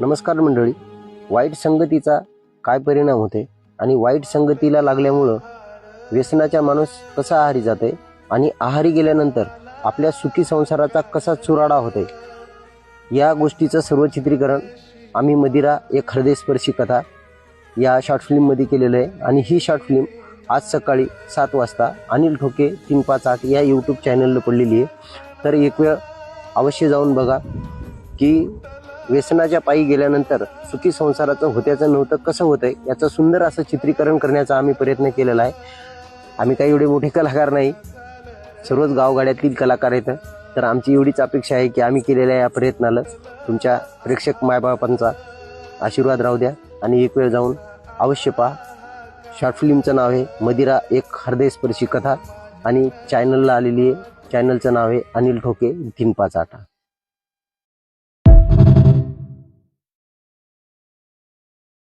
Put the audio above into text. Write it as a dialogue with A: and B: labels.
A: नमस्कार मंडळी. वाईट संगतीचा काय परिणाम होते आणि वाईट संगतीला लागल्यामुळं व्यसनाचा माणूस कसा आहारी जाते आणि आहारी गेल्यानंतर आपल्या सुखी संसाराचा कसा चुराडा होते, या गोष्टीचं सर्व चित्रीकरण आम्ही मदिरा एक हृदयस्पर्शी कथा या शॉर्ट फिल्ममध्ये केलेलं आहे. आणि ही शॉर्ट फिल्म आज सकाळी 7 वाजता अनिल ठोके 358 या यूट्यूब चॅनलला पडलेली आहे. तर एक वेळ अवश्य जाऊन बघा की व्यसनाच्या पायी गेल्यानंतर सुखी संसाराचं होत्याचं नव्हतं कसं होतंय याचं सुंदर असं चित्रीकरण करण्याचा आम्ही प्रयत्न केलेला आहे. आम्ही काही एवढे मोठे कलाकार नाही, सर्वच गावगाड्यातील कलाकार आहेत. तर आमची एवढीच अपेक्षा आहे की आम्ही केलेल्या या प्रयत्नाला तुमच्या प्रेक्षक मायबापांचा आशीर्वाद राहू द्या आणि एक वेळ जाऊन अवश्य पहा. शॉर्ट फिल्मचं नाव आहे मदिरा एक हृदयस्पर्शी कथा आणि चॅनलला आलेली आहे. चॅनलचं नाव आहे अनिल ठोके 358.